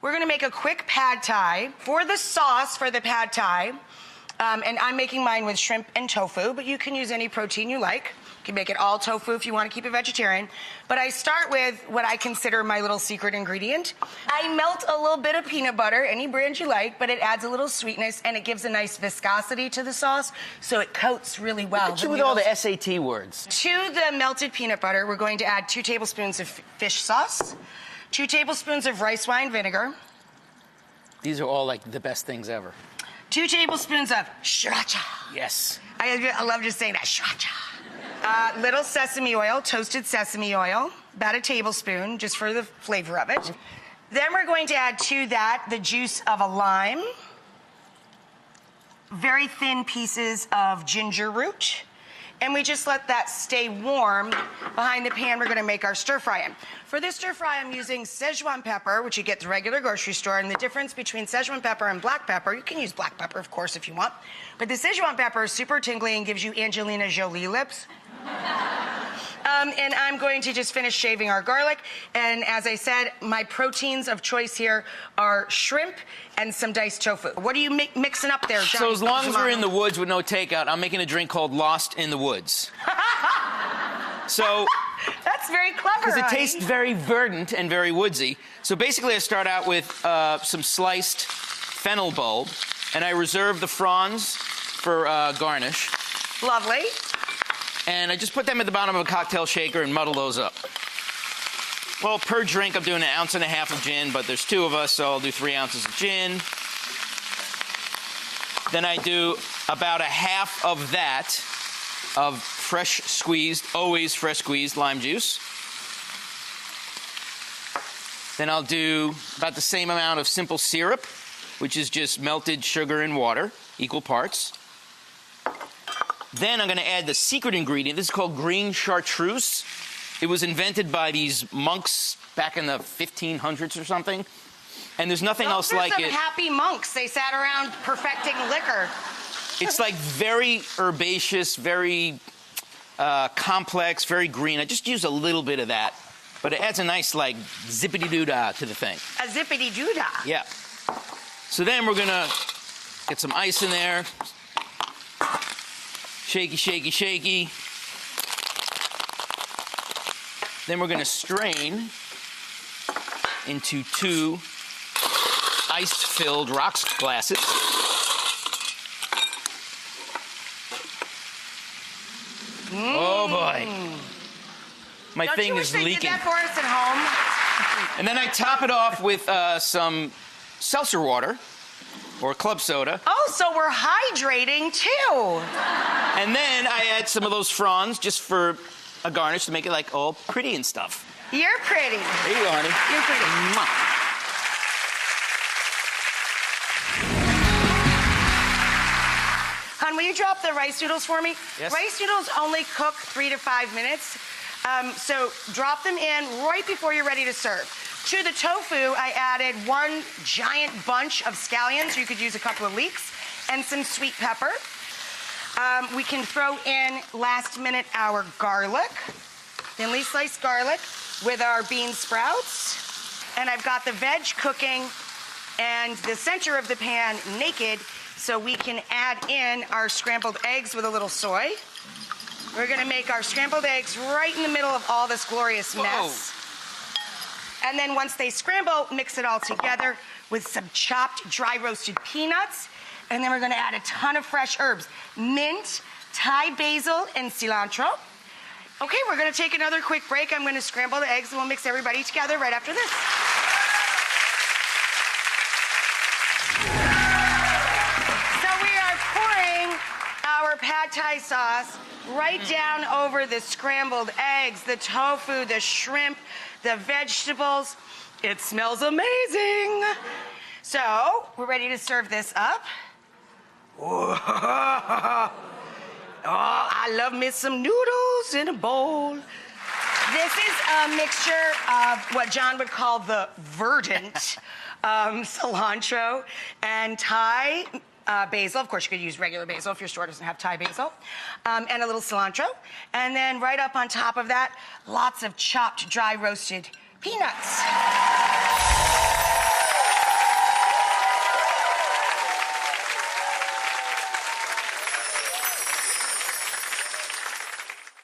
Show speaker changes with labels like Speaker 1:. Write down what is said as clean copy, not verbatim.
Speaker 1: We're gonna make a quick pad thai. For the sauce for the pad thai, and I'm making mine with shrimp and tofu, but you can use any protein you like. You can make it all tofu if you want to keep it vegetarian. But I start with what I consider my little secret ingredient. I melt a little bit of peanut butter, any brand you like, but it adds a little sweetness and it gives a nice viscosity to the sauce, so it coats really well.
Speaker 2: Look at you with all the SAT words.
Speaker 1: To the melted peanut butter, we're going to add 2 tablespoons of fish sauce, 2 tablespoons of rice wine vinegar.
Speaker 2: These are all like the best things ever.
Speaker 1: 2 tablespoons of sriracha.
Speaker 2: Yes.
Speaker 1: I love just saying that, sriracha. Little sesame oil, toasted sesame oil, about a tablespoon, just for the flavor of it. Then we're going to add to that the juice of a lime, very thin pieces of ginger root, and we just let that stay warm behind the pan we're gonna make our stir fry in. For this stir fry, I'm using Szechuan pepper, which you get at the regular grocery store, and the difference between Szechuan pepper and black pepper, you can use black pepper, of course, if you want, but the Szechuan pepper is super tingly and gives you Angelina Jolie lips. And I'm going to just finish shaving our garlic. And as I said, my proteins of choice here are shrimp and some diced tofu. What are you mixing up there, Johnny?
Speaker 2: So as long as we're in the woods with no takeout, I'm making a drink called Lost in the Woods. So...
Speaker 1: That's very clever,
Speaker 2: because it
Speaker 1: honey.
Speaker 2: tastes very verdant and very woodsy. So basically I start out with some sliced fennel bulb, and I reserve the fronds for garnish.
Speaker 1: Lovely.
Speaker 2: And I just put them at the bottom of a cocktail shaker and muddle those up. Well, per drink, I'm doing 1.5 ounces of gin, but there's 2 of us, so I'll do 3 ounces of gin. Then I do about 1/2 of that of fresh squeezed, always fresh squeezed lime juice. Then I'll do about the same amount of simple syrup, which is just melted sugar and water, equal parts. Then I'm going to add the secret ingredient. This is called green chartreuse. It was invented by these monks back in the 1500s or something. And there's nothing else like it.
Speaker 1: Those are some happy monks. They sat around perfecting liquor.
Speaker 2: It's like very herbaceous, very complex, very green. I just use a little bit of that. But it adds a nice, like, zippity-doo-dah to the thing.
Speaker 1: A zippity-doo-dah?
Speaker 2: Yeah. So then we're going to get some ice in there. Shaky, shaky, shaky. Then we're going to strain into 2 ice-filled rocks glasses. Oh, boy. My thing is leaking.
Speaker 1: Don't you wish they did that for us at home?
Speaker 2: And then I top it off with some seltzer water or club soda.
Speaker 1: Oh, so we're hydrating, too.
Speaker 2: And then I add some of those fronds just for a garnish to make it, like, all pretty and stuff.
Speaker 1: You're pretty.
Speaker 2: There you go, honey.
Speaker 1: You're pretty.
Speaker 2: Mwah.
Speaker 1: Hon, will you drop the rice noodles for me?
Speaker 2: Yes.
Speaker 1: Rice noodles only cook 3 to 5 minutes. So drop them in right before you're ready to serve. To the tofu, I added 1 giant bunch of scallions. You could use a couple of leeks and some sweet pepper. We can throw in last minute our garlic, thinly sliced garlic with our bean sprouts. And I've got the veg cooking and the center of the pan naked, so we can add in our scrambled eggs with a little soy. We're gonna make our scrambled eggs right in the middle of all this glorious mess. Whoa. And then once they scramble, mix it all together with some chopped dry roasted peanuts. And then we're gonna add a ton of fresh herbs. Mint, Thai basil, and cilantro. Okay, we're gonna take another quick break. I'm gonna scramble the eggs and we'll mix everybody together right after this. So we are pouring our pad thai sauce right down over the scrambled eggs, the tofu, the shrimp, the vegetables. It smells amazing. So we're ready to serve this up. Oh, I love me some noodles in a bowl. This is a mixture of what John would call the verdant cilantro and Thai basil. Of course, you could use regular basil if your store doesn't have Thai basil. And a little cilantro. And then right up on top of that, lots of chopped, dry roasted peanuts.